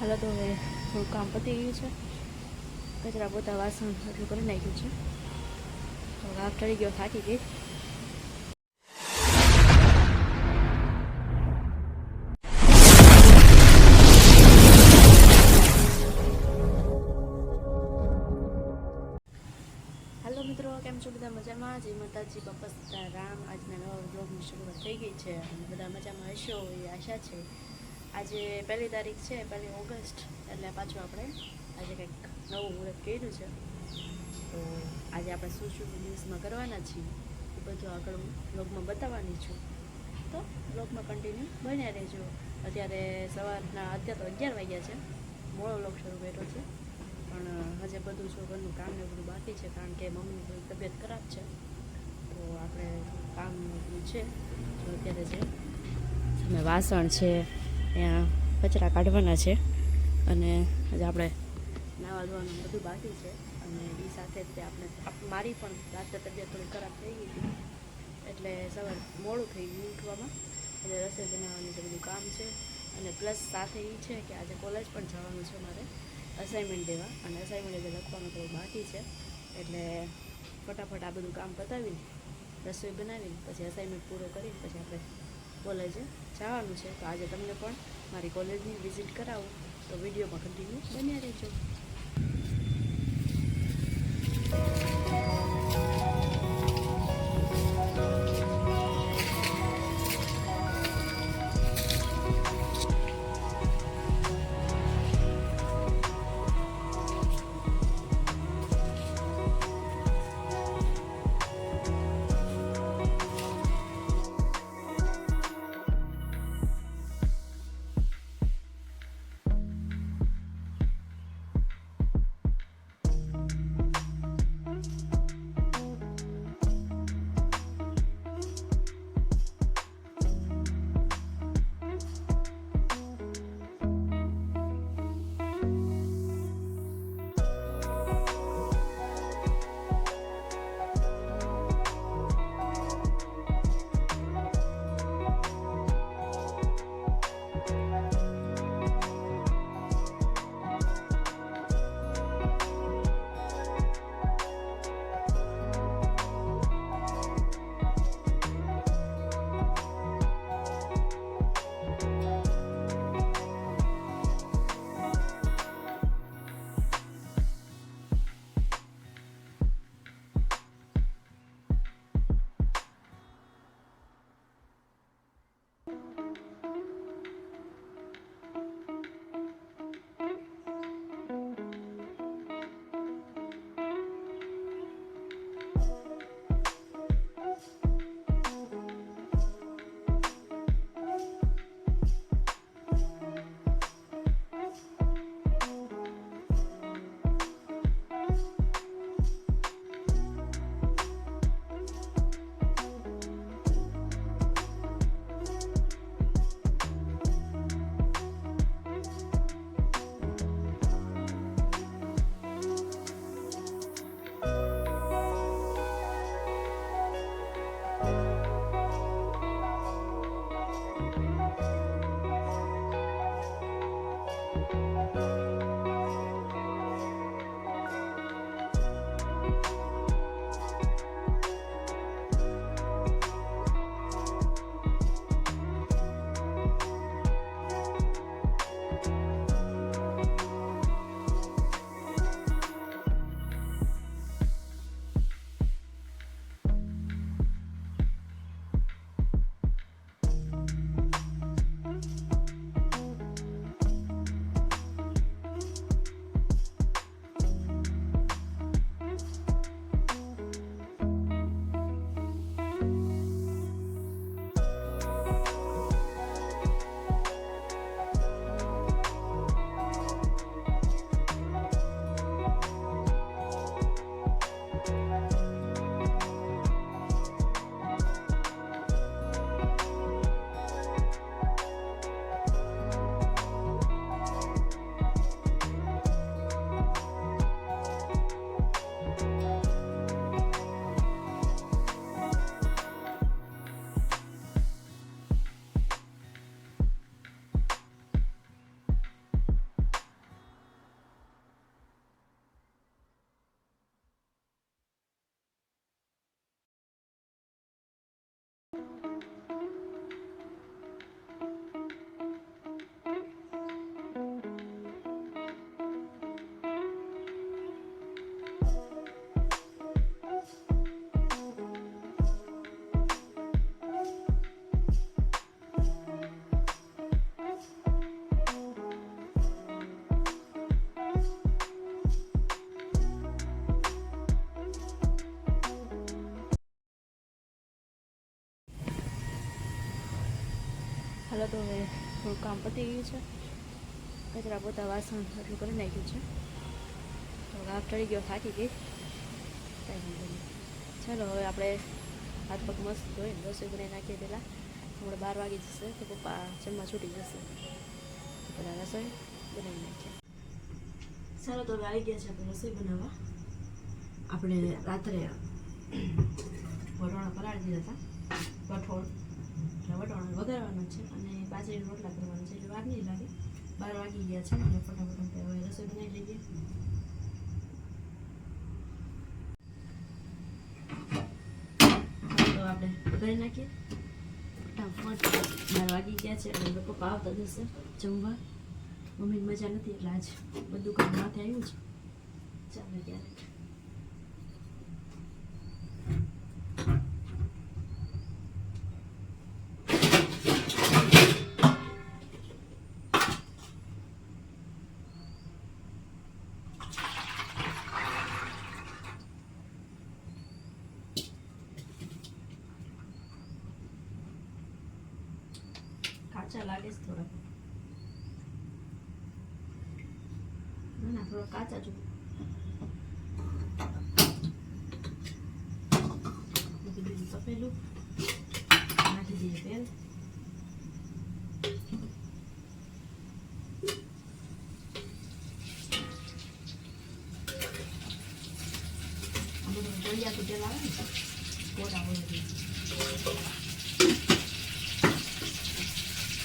હાલો તો હવે થોડું કામ પતી ગયું છે. કચરા પોતા વાસણ એટલું કરી નાખ્યું છે. તો રાત ચડી ગયો, થાકી ગઈ. હાલો મિત્રો, કેમ છો બધા? મજામાં? જય માતાજી, બાપા સીતારામ. આજના નવા બ્લોગની શરૂઆત થઈ ગઈ છે અને બધા મજામાં હશો એ આશા છે. આજે 1 તારીખ છે, 1 ઓગસ્ટ, એટલે પાછું આપણે આજે કંઈક નવું મુહૂર્ત કર્યું છે. તો આજે આપણે શું શું ન્યૂઝમાં કરવાના છીએ એ બધું આગળ હું બ્લોગમાં બતાવવાની છું. તો બ્લોગમાં કન્ટિન્યુ બન્યા રહેજો. અત્યારે તો 11 વાગ્યા છે. મોડો બ્લોગ શરૂ કર્યો છે, પણ હજે બધું શું ઘરનું કામ ને બધું બાકી છે, કારણ કે મમ્મીની થોડી તબિયત ખરાબ છે. તો આપણે કામ બધું છે. તો અત્યારે જે અમે વાસણ છે ત્યાં કચરા કાઢવાના છે, અને હજી આપણે નાવા ધોવાનું બધું બાકી છે. અને એ સાથે જ તે મારી પણ રાત્રે તબિયત થોડી ખરાબ થઈ ગઈ હતી, એટલે સવાર મોડું થઈ ગયું ઉઠવામાં. એટલે રસોઈ બનાવવાનું જે બધું કામ છે, અને પ્લસ સાથે એ છે કે આજે કોલેજ પણ જવાનું છે મારે અસાઇનમેન્ટ દેવા, અને અસાઇનમેન્ટ જે લખવાનું થોડું બાકી છે. એટલે ફટાફટ આ બધું કામ પતાવીને રસોઈ બનાવીને પછી અસાઇનમેન્ટ પૂરો કરીને પછી આપણે કોલેજે જવાનું છે. તો આજે તમને પણ મારી કોલેજની વિઝિટ કરાવું, તો વિડીયોમાં કન્ટિન્યુ બન્યા રહેજો. હાલો તો હવે થોડું કામ પતી ગયું છે, કચરા પોતા વાસણ એટલું કરી નાખ્યું છે. તો રાત ચડી ગયો, થાકી ગઈ, કાંઈ વાંધો નહીં. ચાલો હવે આપણે હાથ પગ મસ્ત ધોઈને રસોઈ બનાવી નાખીએ. પહેલાં હમણાં 12 વાગી જશે તો પપ્પા જમવા છૂટી જશે, તો પહેલાં રસોઈ બનાવી નાખીએ. ચાલો તો હવે આવી ગયા છે આપણે રસોઈ બનાવવા. આપણે રાત્રે વટોણા પલાળી દીધા હતા, વટોણા વઘારવાના છે અને બાજરીના રોટલા કરવાના છે, એટલે વાર નહીં લાગે. 12 વાગી ગયા છે અને ફટાફટ આપણે હવે રસોઈ બનાવી લઈએ. તો આપણે કરી નાખીએ ફટાફટ. 12 વાગી ગયા છે અને પપ્પા આવતા જશે જમવા. મમ્મીની મજા નથી એટલે આજ બધું કામ માથે આવ્યું છે. ચાલે ત્યારે કાચા લાગે છે થોડા, ના થોડા કાચા જો. મૂકી દીધું તપેલું, નાખી દઈએ તેલ. આ બધું ગળિયાતું તેલ આવે ને કોરા હોય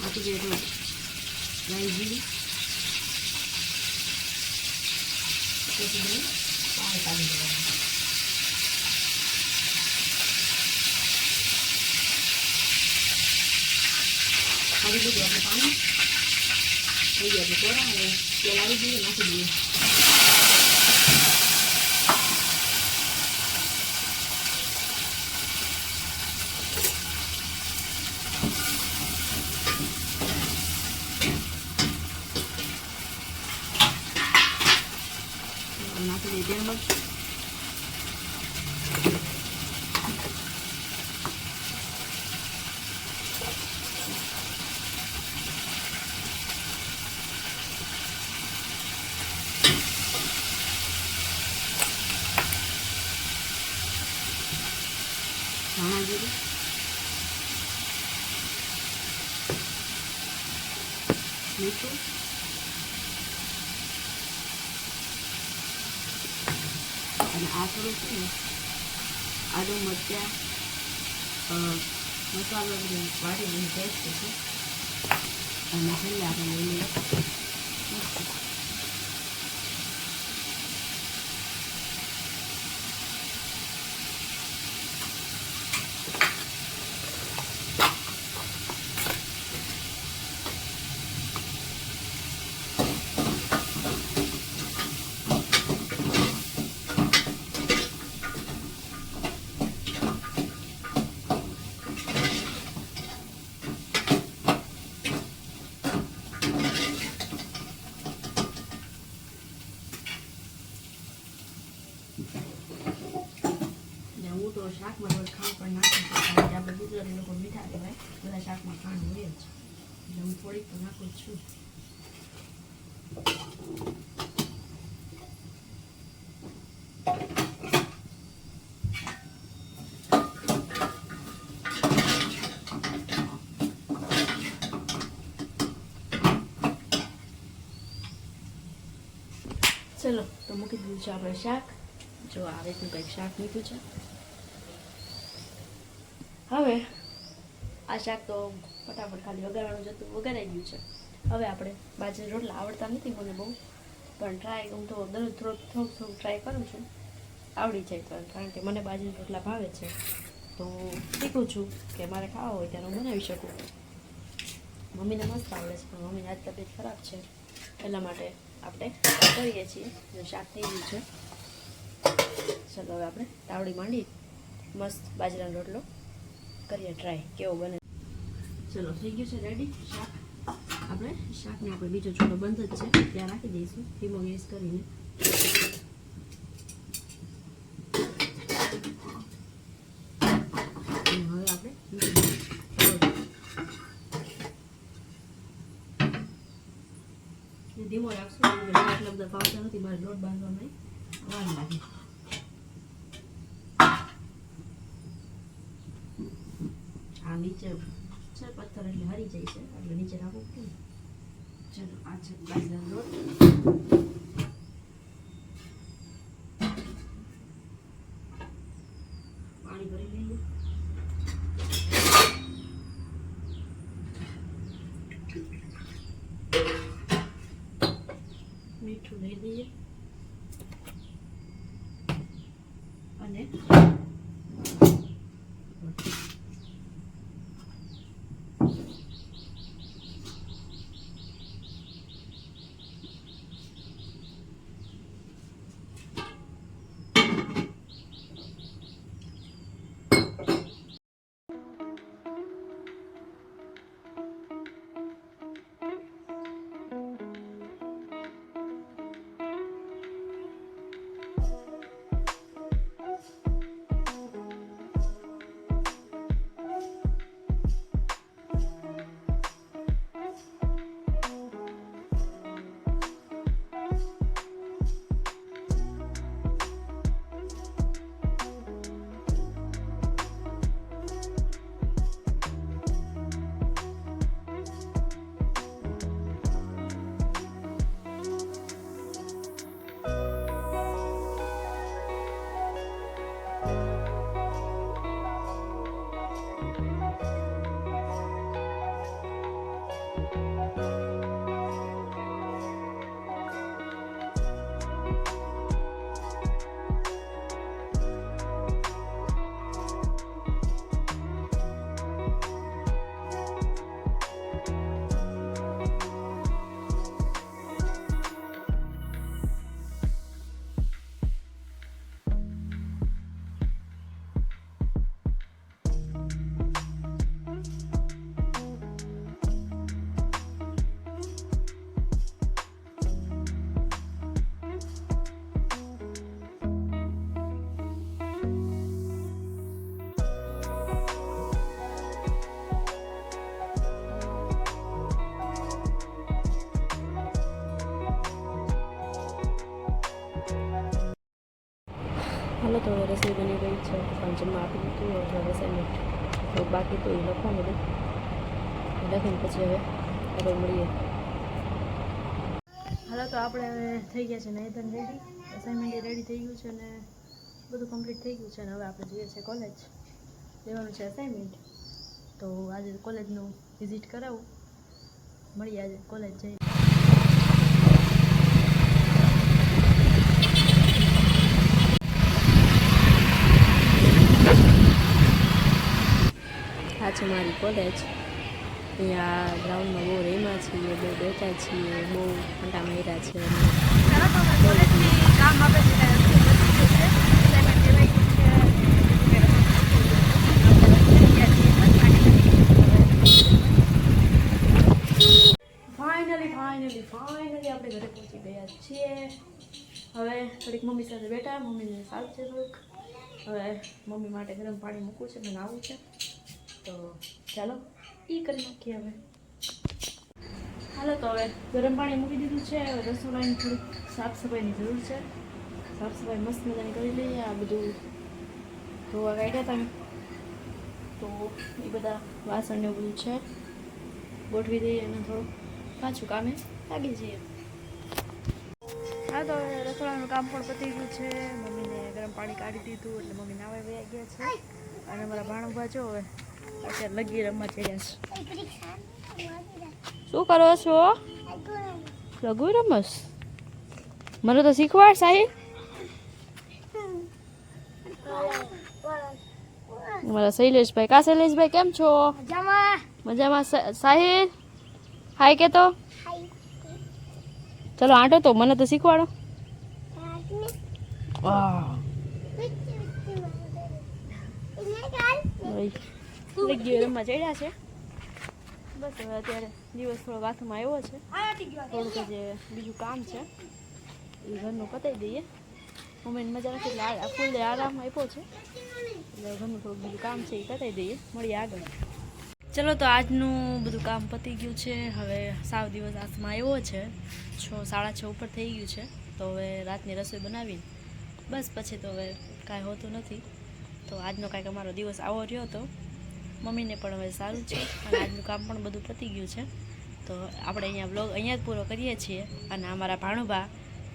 આપી દઈએ થોડું રાઈ જીરું, પછી પાણી કાઢી દેવાનું. કાઢી દીધું આપણે પાણી, થઈ ગયા આપણે કોરા. હવે તેલ આવી દઈએ, નાખી દઈએ. નાખી દઈએ તેલમાં. ધાણા જીરું, મીઠું, અને આ થોડું છે ને આદુ મરચાં મસાલો બધું વાટીને પેસ્ટ છે. અને છેલ્લે આપણે લઈ લઈએ તો શાકમાં રોજ ખાંડ પણ નાખું છું, કારણ કે આપણે ગુજરાતી લોકો મીઠા કહેવાય, બધા શાકમાં ખાંડ હોય જ, એટલે હું થોડીક તો નાખું જ છું. ચલો તો મૂકી દીધું છે આપણે શાક. જો આ રીતનું કંઈક શાક મૂક્યું છે. હવે આ શાક તો ફટાફટ ખાલી વઘારવાનું જતું વઘારાઈ ગયું છે. હવે આપણે બાજરી રોટલા આવડતા નથી મને બહુ, પણ ટ્રાય હું તો દરરોજ થોડુંક ટ્રાય કરું છું, આવડી જાય તો, કારણ કે મને બાજરી રોટલા ભાવે છે. તો શીખું છું કે મારે ખાવા હોય ત્યારે હું બનાવી શકું. મમ્મીને મસ્ત આવડે છે પણ મમ્મીની આજ તબિયત ખરાબ છે એટલા માટે આપણે કરીએ છીએ. શાક થઈ ગયું છે. ચાલો હવે આપણે તાવડી માંડી મસ્ત બાજરાનો રોટલો કરીએ ટ્રાય કેવો બને. ચલો થઈ ગયું છે રેડી શાક. શાકને આપણે બીજો ચૂલો બંધ જ છે ત્યાં રાખી દઈશું ધીમો ગેસ કરીને. હવે આપણે ધીમો રાખશું એટલા બધા ફાવતા નથી મારે લોટ બાંધવામાં વાર લાગે. આ નીચે છે પથ્થર એટલે હરી જાય છે એટલે નીચે રાખવું કેમ. ચલો આ છે બાજરાનો લોટ. પાણી ભરી લઈએ. મીઠું લઈ દઈએ અને હાલો તો રસોઈ બની ગઈ છે પણ જમવા આપી દીધું એટલે અસાઇનમેન્ટ તો બાકી તો એ લખવાનું બધું લખીને પછી હવે આગળ મળીએ. હાલો તો આપણે હવે થઈ ગયા છે નાઈધન રેડી. અસાઇનમેન્ટ રેડી થઈ ગયું છે અને બધું કમ્પ્લીટ થઈ ગયું છે અને હવે આપણે જઈએ છીએ કોલેજ લેવાનું છે અસાઇનમેન્ટ. તો આજે કોલેજનું વિઝિટ કરાવું. મળીએ આજે કોલેજ જઈ. આ છે મારી કોલેજ. અહીંયા ગ્રાઉન્ડમાં બહુ રેમાં છીએ, બહુ બેઠા છીએ, બહુ ફંટા માર્યા છે. ફાઇનલી આપણે ઘરે પહોંચી ગયા છીએ. હવે થોડીક મમ્મી સાથે બેઠા. મમ્મીને સારું છે થોડુંક. હવે મમ્મી માટે ગરમ પાણી મૂકવું છે, મને આવું છે તો ચાલો એ કરી નાખીએ. હવે હાલો તો હવે ગરમ પાણી મૂકી દીધું છે. હવે રસોડાની થોડીક સાફ સફાઈની જરૂર છે. સાફ સફાઈ મસ્ત મજાની કરી લઈએ. આ બધું ધોવા કાઢ્યા હતા તો એ બધા વાસણ ને બધું છે ગોઠવી દઈએ અને થોડું પાછું કામે લાગી જઈએ. હા તો હવે રસોડાનું કામ પણ પતી ગયું છે. મમ્મીને ગરમ પાણી કાઢી દીધું એટલે મમ્મી નાવા વયા ગયા છે અને મારા ભાણુભા જો હવે અત્યારે લગી રમવા ચડ્યા છે. શું કરો છો? લઘુ રમસ? મને તો શીખવાડ સાહેબ. અમારા શૈલેષભાઈ. કા શૈલેષભાઈ કેમ છો? મજામાં. સાહિલ હાય કે તો ચલો આંટો તો મને તો શીખવાડો. વાહ રમવા ચડ્યા છે. બસ હવે અત્યારે દિવસ થોડો હાથમાં આવ્યો છે. થોડુંક જે બીજું કામ છે એ ઘરનું પતાવી દઈએ. મમ્મીને મજા નથી એટલે ફૂલે આરામ આપ્યો છે એટલે ઘરનું થોડુંક બીજું કામ છે એ પતાવી દઈએ. મળીએ આગળ. ચલો તો આજનું બધું કામ પતી ગયું છે. હવે સાવ દિવસ હાથમાં આવ્યો છે. 6:30 ઉપર થઈ ગયું છે. તો હવે રાતની રસોઈ બનાવી બસ પછી તો હવે કાંઈ હોતું નથી. તો આજનો કાંઈક અમારો દિવસ આવો રહ્યો હતો. મમ્મીને પણ હવે સારું છે અને આજનું કામ પણ બધું પતી ગયું છે. તો આપણે અહીંયા વ્લોગ અહીંયા જ પૂરો કરીએ છીએ. અને અમારા ભાણુભા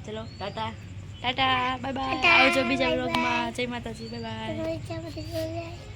ચલો ટાટા ટાટા બાય બાય. આવજો બીજા વ્લોગમાં. જય માતાજી. Bye bye.